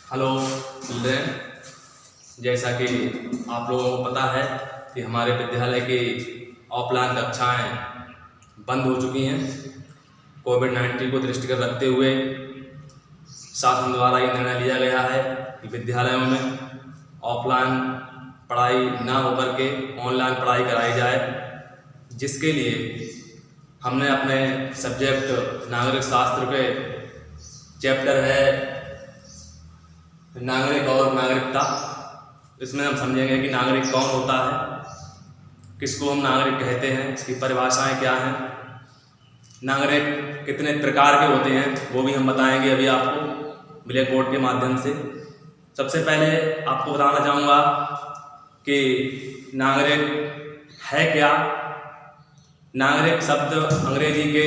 Hello children, जैसा कि आप लोगों को पता है कि हमारे विद्यालय की ऑफलाइन कक्षाएं बंद हो चुकी हैं। कोविड-19 को दृष्टिगत रखते हुए शासन द्वारा ये निर्णय लिया गया है कि विद्यालयों में ऑफलाइन पढ़ाई ना होकर के ऑनलाइन पढ़ाई कराई जाए, जिसके लिए हमने अपने सब्जेक्ट नागरिक शास्त्र के चैप्टर है नागरिक और नागरिकता। इसमें हम समझेंगे कि नागरिक कौन होता है, किसको हम नागरिक कहते हैं, इसकी परिभाषाएं क्या हैं, नागरिक कितने प्रकार के होते हैं वो भी हम बताएंगे अभी आपको ब्लैक बोर्ड के माध्यम से। सबसे पहले आपको बताना चाहूँगा कि नागरिक है क्या। नागरिक शब्द अंग्रेजी के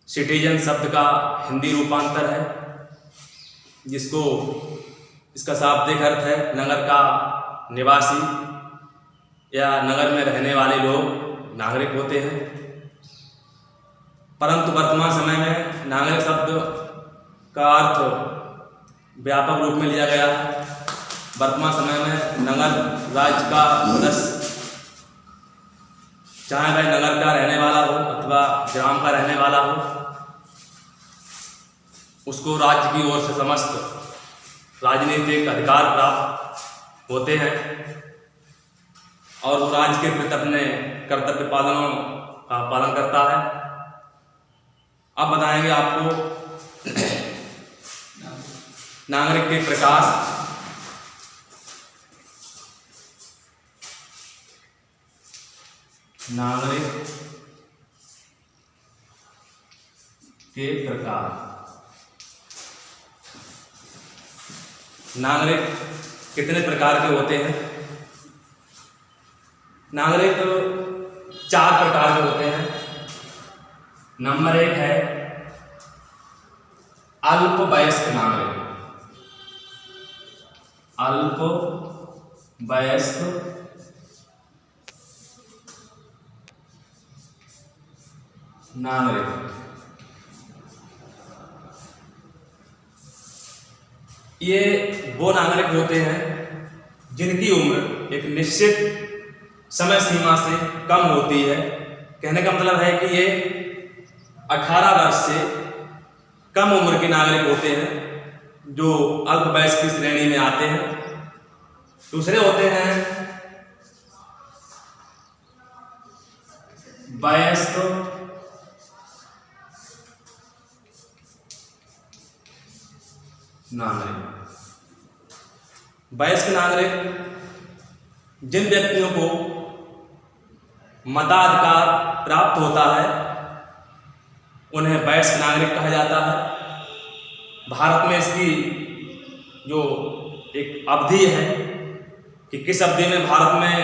सिटीजन शब्द का हिंदी रूपांतर है, जिसको इसका शाब्दिक अर्थ है नगर का निवासी या नगर में रहने वाले लोग नागरिक होते हैं। परंतु वर्तमान समय में नागरिक शब्द का अर्थ व्यापक रूप में लिया गया है। वर्तमान समय में नगर राज्य का सदस्य, चाहे वह नगर का रहने वाला हो अथवा ग्राम का रहने वाला हो, उसको राज्य की ओर से समस्त राजनीतिक अधिकार प्राप्त होते हैं और वो राज्य के प्रति अपने कर्तव्य पालनों का पालन करता है। अब बताएंगे आपको नागरिक के प्रकार। नागरिक के प्रकार। नागरिक कितने प्रकार के होते हैं? नागरिक 4 प्रकार के होते हैं। नंबर 1 है अल्पवयस्क नागरिक। अल्पवयस्क नागरिक, ये वो नागरिक होते हैं जिनकी उम्र एक निश्चित समय सीमा से कम होती है। कहने का मतलब है कि ये 18 वर्ष से कम उम्र के नागरिक होते हैं जो अल्पवयस्क की श्रेणी में आते हैं। दूसरे होते हैं वयस्क नागरिक। वयस्क नागरिक जिन व्यक्तियों को मताधिकार प्राप्त होता है उन्हें वयस्क नागरिक कहा जाता है। भारत में इसकी जो एक अवधि है कि किस अवधि में भारत में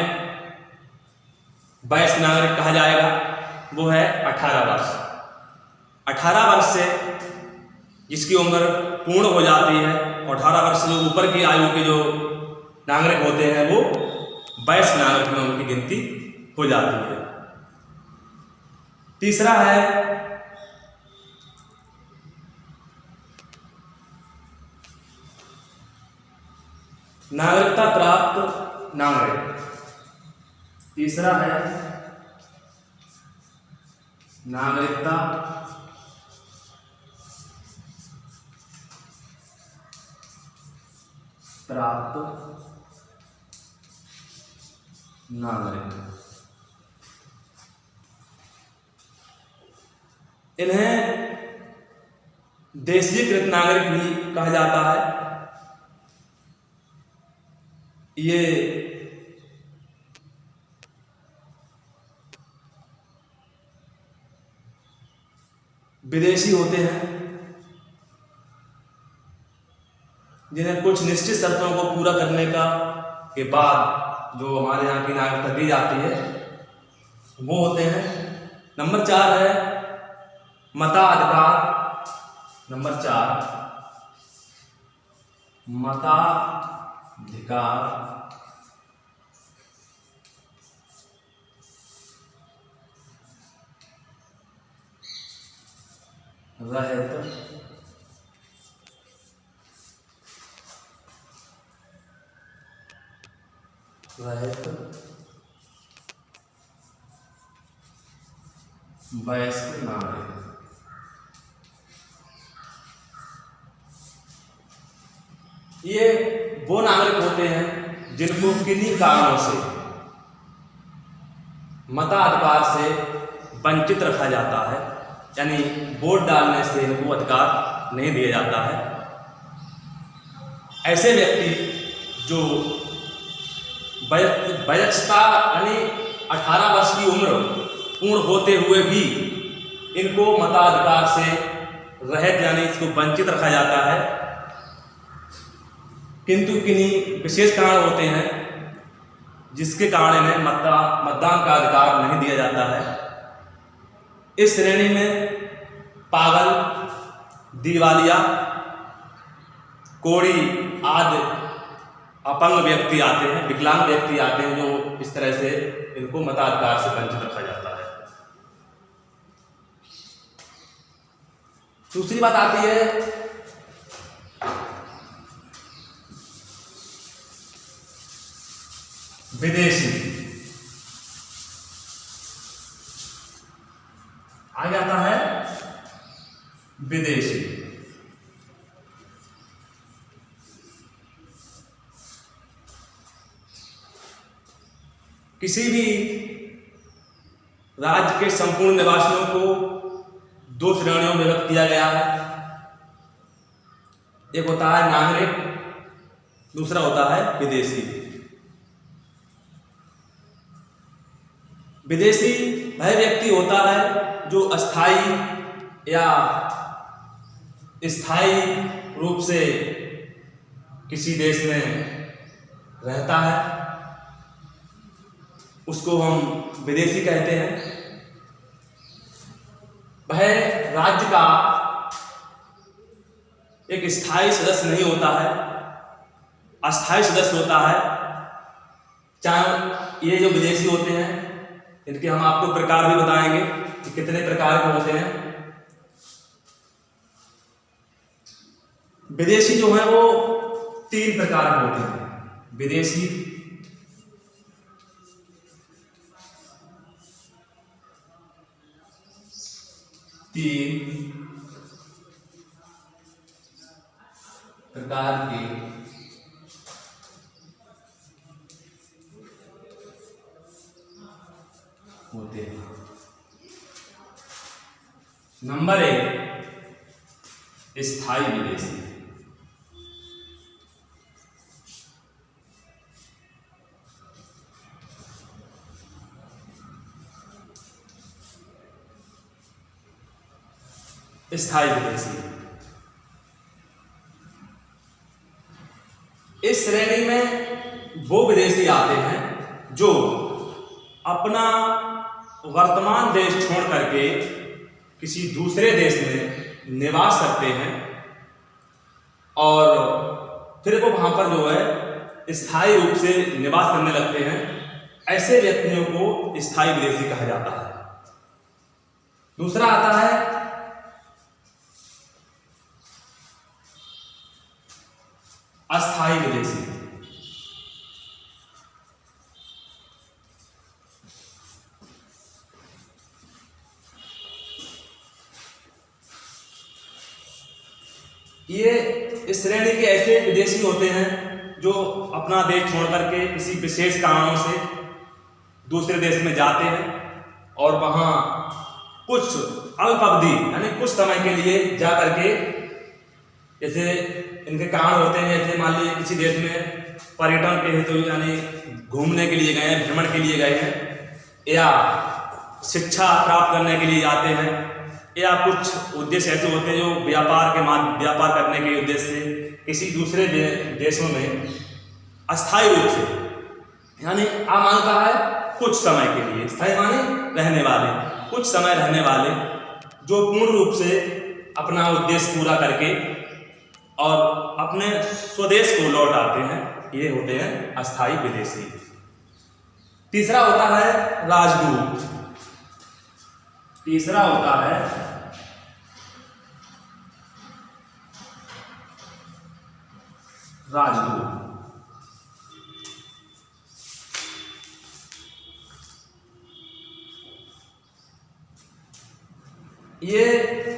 वयस्क नागरिक कहा जाएगा, वो है 18 वर्ष। 18 वर्ष से जिसकी उम्र पूर्ण हो जाती है और 18 वर्ष से ऊपर की आयु के जो नागरिक होते हैं वो वयस्क नागरिक में उनकी गिनती हो जाती है। तीसरा है नागरिकता प्राप्त नागरिक। तीसरा है नागरिकता प्राप्त नागरिक। इन्हें देशीयकृत नागरिक भी कहा जाता है। ये विदेशी होते हैं जिन्हें कुछ निश्चित शर्तों को पूरा करने के बाद जो हमारे यहाँ की नागरिकता दी जाती है वो होते हैं। नंबर 4 है मताधिकार। नंबर 4 मताधिकार रहित रहित वयस्क नागरिक। ये वो नागरिक होते हैं जिनको किन्हीं कारणों से मताधिकार से वंचित रखा जाता है, यानी वोट डालने से इनको अधिकार नहीं दिया जाता है। ऐसे व्यक्ति जो वयस्कता यानी 18 वर्ष की उम्र पूर्ण होते हुए भी इनको मताधिकार से रहित यानी इसको वंचित रखा जाता है, किंतु किन्हीं विशेष कारण होते हैं जिसके कारण इन्हें मतदान का अधिकार नहीं दिया जाता है। इस श्रेणी में पागल, दिवालिया, कोढ़ी आदि अपंग व्यक्ति आते हैं, विकलांग व्यक्ति आते हैं, जो इस तरह से इनको मताधिकार से वंचित रखा जाता है। दूसरी बात आती है विदेशी। आ जाता है विदेशी। किसी भी राज्य के संपूर्ण निवासियों को 2 श्रेणियों में विभक्त किया गया है। एक होता है नागरिक, दूसरा होता है विदेशी। विदेशी वह व्यक्ति होता है जो अस्थायी या स्थायी रूप से किसी देश में रहता है, उसको हम विदेशी कहते हैं। वह राज्य का एक स्थायी सदस्य नहीं होता है, अस्थायी सदस्य होता है। चाहे ये जो विदेशी होते हैं इनके हम आपको प्रकार भी बताएंगे कि कितने प्रकार के होते हैं। विदेशी जो है वो 3 प्रकार के होते हैं। विदेशी, तीन प्रकार के होते हैं। नंबर 1 स्थायी विदेशी। स्थायी विदेशी इस श्रेणी में वो विदेशी आते हैं जो अपना वर्तमान देश छोड़ करके किसी दूसरे देश में निवास करते हैं और फिर वो वहां पर जो है स्थायी रूप से निवास करने लगते हैं। ऐसे व्यक्तियों को स्थायी विदेशी कहा जाता है। दूसरा आता है अस्थायी विदेशी। ये इस श्रेणी के ऐसे विदेशी होते हैं जो अपना देश छोड़ करके किसी विशेष कारणों से दूसरे देश में जाते हैं और वहां कुछ अल्प अवधि यानी कुछ समय के लिए जा करके, जैसे इनके कारण होते हैं, जैसे मान लीजिए किसी देश में पर्यटन के हेतु यानी घूमने के लिए गए हैं, भ्रमण के लिए गए हैं, या शिक्षा प्राप्त करने के लिए जाते हैं, या कुछ उद्देश्य ऐसे होते हैं जो व्यापार करने के उद्देश्य से किसी दूसरे देशों में अस्थायी रूप से यानी अमान्यता है कुछ समय के लिए, स्थायी माने रहने वाले, कुछ समय रहने वाले जो पूर्ण रूप से अपना उद्देश्य पूरा करके और अपने स्वदेश को लौट आते हैं, ये होते हैं अस्थायी विदेशी। तीसरा होता है राजदूत। तीसरा होता है राजदूत।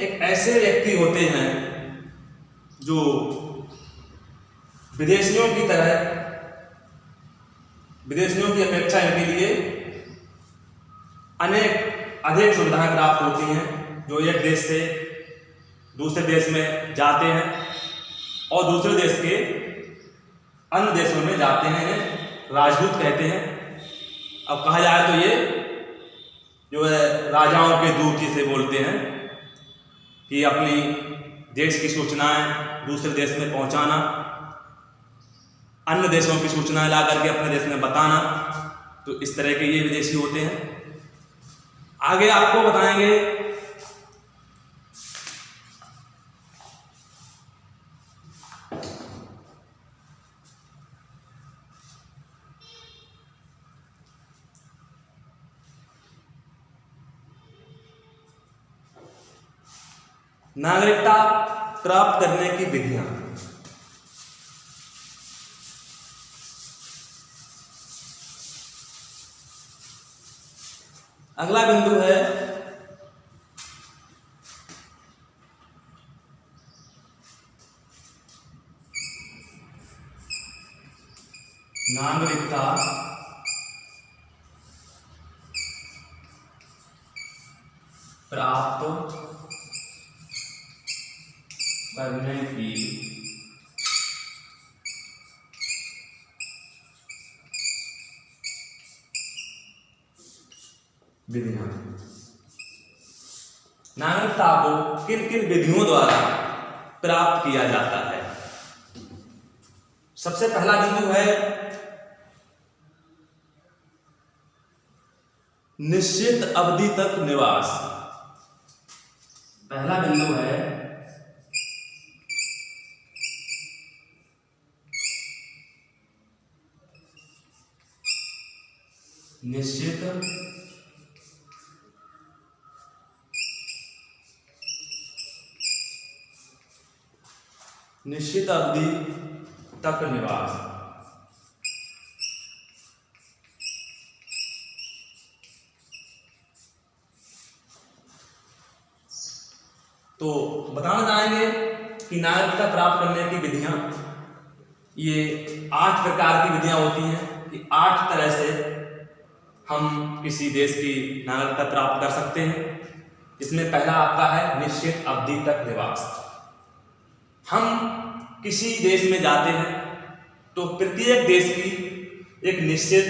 एक ऐसे व्यक्ति होते हैं जो विदेशियों की तरह, विदेशियों की अपेक्षा इनके लिए अधिक सुविधाएं प्राप्त होती हैं, जो एक देश से दूसरे देश में जाते हैं और दूसरे देश के अन्य देशों में जाते हैं। इन्हें राजदूत कहते हैं। अब कहा जाए तो ये जो है राजाओं के दूत जिसे बोलते हैं, कि अपनी देश की सूचनाएं दूसरे देश में पहुंचाना, अन्य देशों की सूचनाएं ला करके अपने देश में बताना, तो इस तरह के ये विदेशी होते हैं। आगे आपको बताएंगे नागरिकता प्राप्त करने की विधियां। अगला बिंदु है नागरिकता प्राप्त करने की विधियां। नागरिकता को किन किन विधियों द्वारा प्राप्त किया जाता है। सबसे पहला बिंदु है निश्चित अवधि तक निवास। पहला बिंदु है निश्चित अवधि तक निवास। तो बताना चाहेंगे कि नागरिकता प्राप्त करने की विधियां, ये 8 प्रकार की विधियां होती हैं कि 8 तरह से हम किसी देश की नागरिकता प्राप्त कर सकते हैं। इसमें पहला आपका है निश्चित अवधि तक निवास। हम किसी देश में जाते हैं तो प्रत्येक देश की एक निश्चित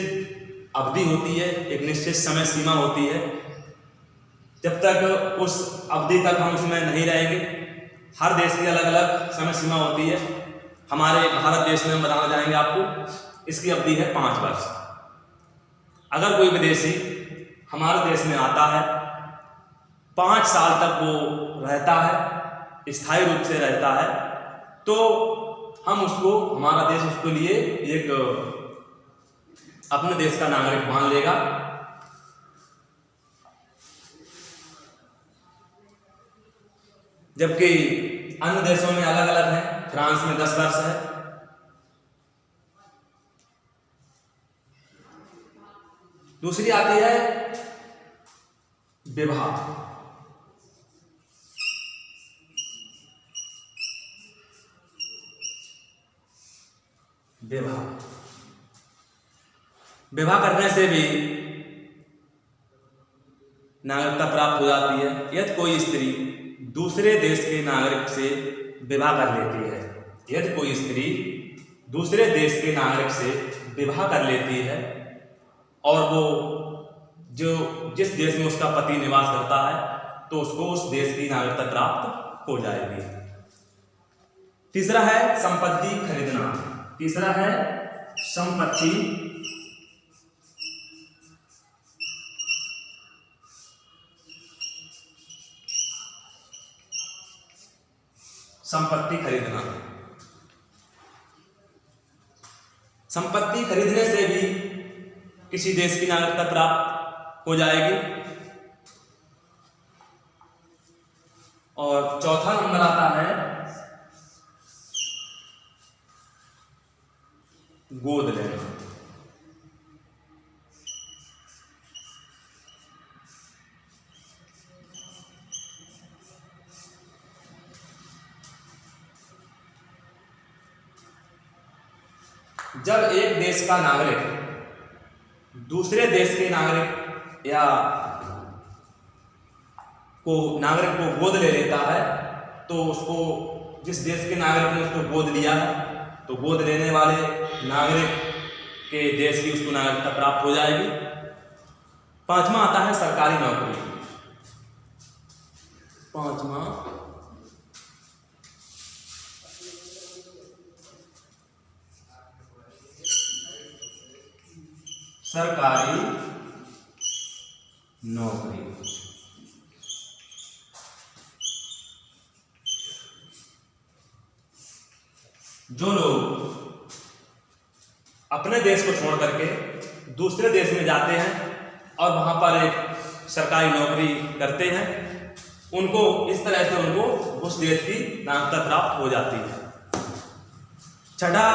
अवधि होती है, एक निश्चित समय सीमा होती है। जब तक उस अवधि तक हम उसमें नहीं रहेंगे, हर देश की अलग अलग समय सीमा होती है। हमारे भारत देश में हम बताना चाहेंगे आपको, इसकी अवधि है 5 वर्ष। अगर कोई विदेशी हमारे देश में आता है, 5 साल तक वो रहता है, स्थायी रूप से रहता है, तो हम उसको, हमारा देश उसके लिए एक अपने देश का नागरिक मान लेगा। जबकि अन्य देशों में अलग अलग है। फ्रांस में 10 वर्ष है। दूसरी आती है विवाह। विवाह करने से भी नागरिकता प्राप्त हो जाती है। यदि कोई स्त्री दूसरे देश के नागरिक से विवाह कर लेती है, यदि कोई स्त्री दूसरे देश के नागरिक से विवाह कर लेती है और वो जिस देश में उसका पति निवास करता है, तो उसको उस देश की नागरिकता प्राप्त हो जाएगी। तीसरा है संपत्ति खरीदना। तीसरा है संपत्ति खरीदना। संपत्ति खरीदने से भी किसी देश की नागरिकता प्राप्त हो जाएगी। और चौथा नंबर आता है गोद लेना। जब एक देश का नागरिक दूसरे देश के नागरिक या नागरिक को गोद ले लेता है, तो उसको जिस देश के नागरिक ने उसको गोद लिया है, तो गोद लेने वाले नागरिक के देश की उसको नागरिकता प्राप्त हो जाएगी। पांचवा आता है सरकारी नौकरी। पांचवा सरकारी नौकरी। जो लोग अपने देश को छोड़ करके दूसरे देश में जाते हैं और वहां पर एक सरकारी नौकरी करते हैं, उनको इस तरह से उनको उस देश की नागरिकता प्राप्त हो जाती है। छठा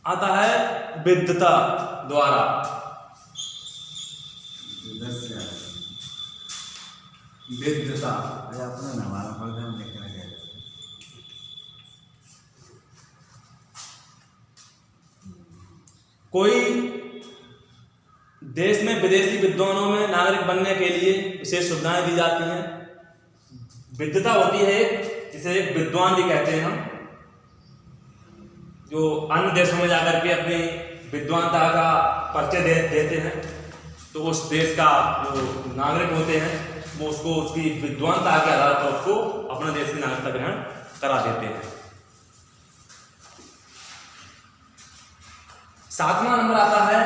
आता है विद्वता द्वारा। विद्वता कोई देश में विदेशी विद्वानों में नागरिक बनने के लिए विशेष सुविधाएं दी जाती हैं। विद्वता होती है जिसे एक विद्वान भी कहते हैं हम, जो अन्य देशों में जाकर के अपनी विद्वानता का परिचय देते हैं, तो उस देश का जो नागरिक होते हैं वो उसको उसकी विद्वानता के आधार पर उसको अपने देश की नागरिकता ग्रहण करा देते हैं। सातवां नंबर आता है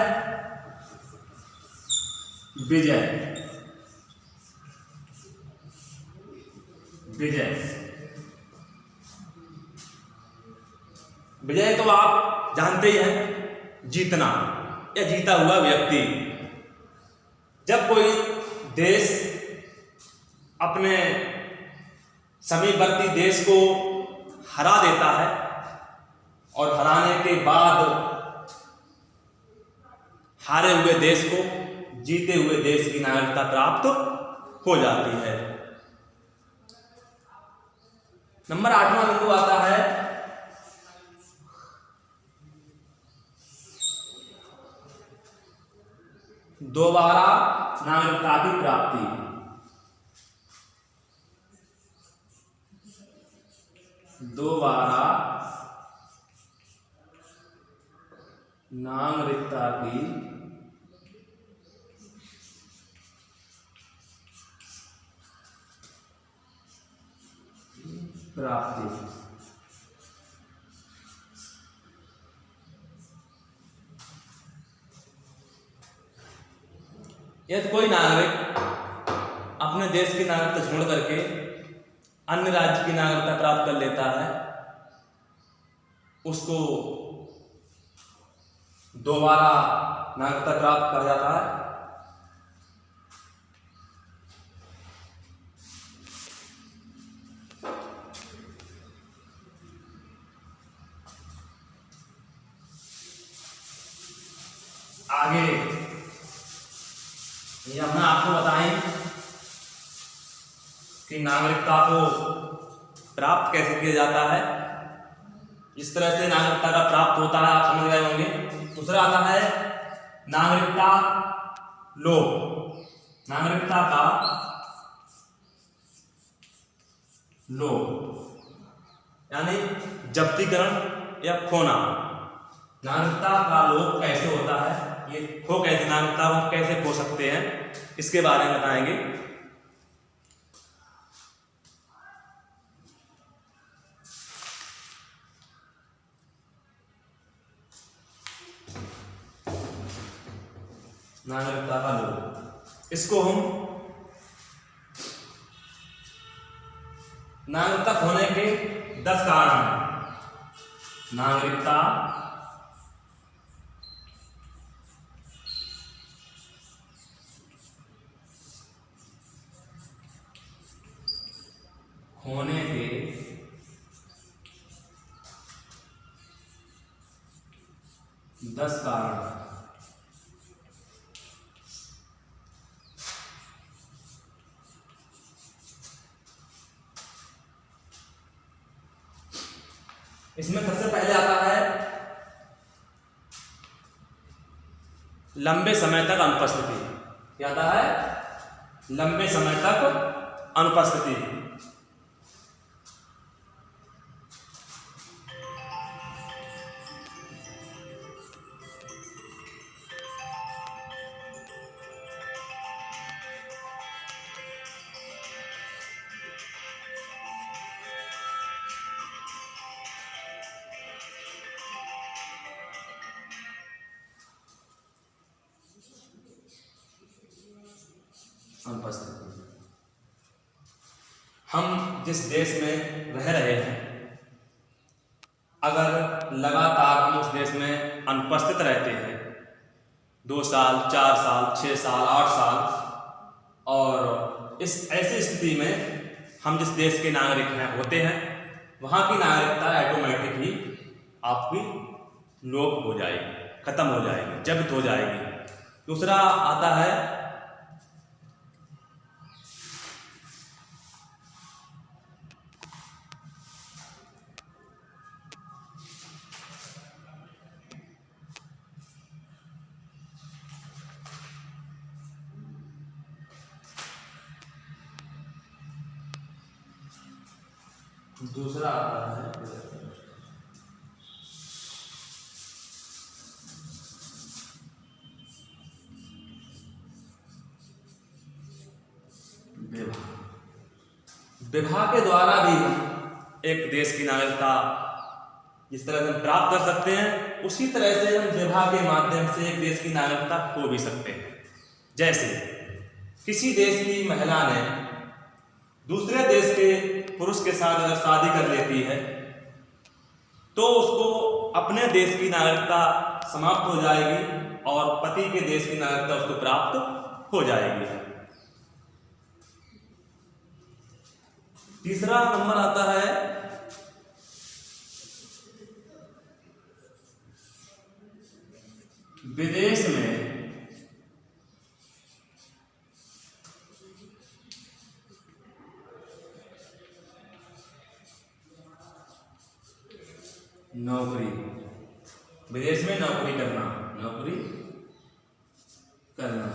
विजय। विजय विजय तो आप जानते ही हैं, जीतना या जीता हुआ व्यक्ति। जब कोई देश अपने समीपवर्ती देश को हरा देता है और हराने के बाद हारे हुए देश को जीते हुए देश की नागरिकता प्राप्त हो जाती है। नंबर 8वां बिंदु आता है दोबारा नागरिकता की प्राप्ति। दोबारा नागरिकता की प्राप्ति। यदि कोई नागरिक अपने देश की नागरिकता छोड़ करके अन्य राज्य की नागरिकता प्राप्त कर लेता है, उसको दोबारा नागरिकता प्राप्त कहा जाता है। आगे ये हम आपको बताएं कि नागरिकता को प्राप्त कैसे किया जाता है। इस तरह से नागरिकता का प्राप्त होता है, आप समझ गए होंगे। दूसरा आता है नागरिकता लोप। नागरिकता का लोप यानी जब्तीकरण या खोना। नागरिकता का लोप कैसे होता है, ये खो कैसे, नागरिकता हम कैसे खो सकते हैं, इसके बारे में बताएंगे। नागरिकता का लोप, इसको हम नागरिकता खोने के 10 कारण हैं। नागरिकता खोने के 10 कारण। इसमें सबसे पहले आता है लंबे समय तक अनुपस्थिति। क्या आता है? लंबे समय तक अनुपस्थिति। अनुपस्थिति। हम जिस देश में रह रहे हैं, अगर लगातार हम उस देश में अनुपस्थित रहते हैं 2 साल, 4 साल, 6 साल, 8 साल, और इस ऐसी स्थिति में हम जिस देश के नागरिक हैं होते हैं, वहाँ की नागरिकता ऑटोमेटिक ही आपकी लोप हो जाएगी, खत्म हो जाएगी, जब्त हो जाएगी। दूसरा आता है विवाह के द्वारा भी हम एक देश की नागरिकता जिस तरह से हम प्राप्त कर सकते हैं, उसी तरह से हम विवाह के माध्यम से एक देश की नागरिकता खो भी सकते हैं। जैसे किसी देश की महिला ने दूसरे देश के पुरुष के साथ अगर शादी कर लेती है, तो उसको अपने देश की नागरिकता समाप्त हो जाएगी और पति के देश की नागरिकता उसको प्राप्त हो जाएगी। तीसरा नंबर आता है विदेश में नौकरी। विदेश में नौकरी करना, नौकरी करना।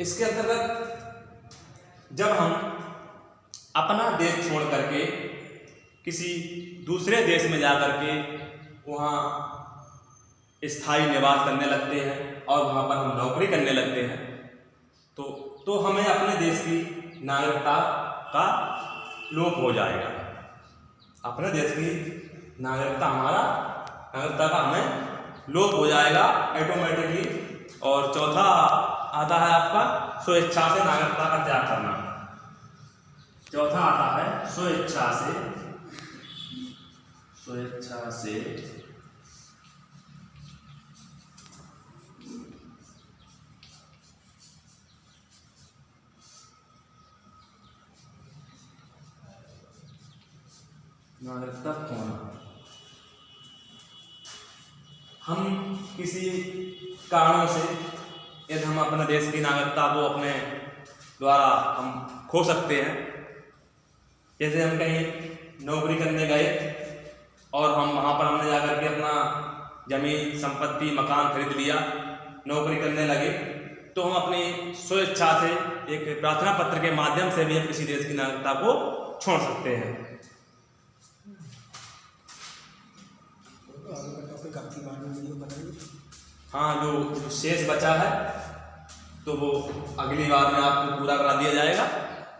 इसके अंतर्गत जब हम अपना देश छोड़ करके किसी दूसरे देश में जा करके वहाँ स्थायी निवास करने लगते हैं और वहाँ पर हम नौकरी करने लगते हैं, तो हमें अपने देश की नागरिकता का लोप हो जाएगा। अपने देश की नागरिकता का हमें लोप हो जाएगा ऑटोमेटिकली। और चौथा आता है आपका स्वेच्छा से नागरिकता का त्याग करना। चौथा आता है स्वेच्छा से नागरिकता खोना। हम किसी कारणों से यदि हम अपने देश की नागरिकता को अपने द्वारा हम खो सकते हैं। जैसे हम कहीं नौकरी करने गए और हम वहाँ पर हमने जाकर के अपना जमीन, संपत्ति, मकान खरीद लिया, नौकरी करने लगे, तो हम अपनी स्वेच्छा से एक प्रार्थना पत्र के माध्यम से भी हम किसी देश की नागरिकता को छोड़ सकते हैं। हाँ, जो शेष बचा है तो वो अगली बार में आपको पूरा करा दिया जाएगा।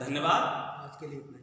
धन्यवाद। आज के लिए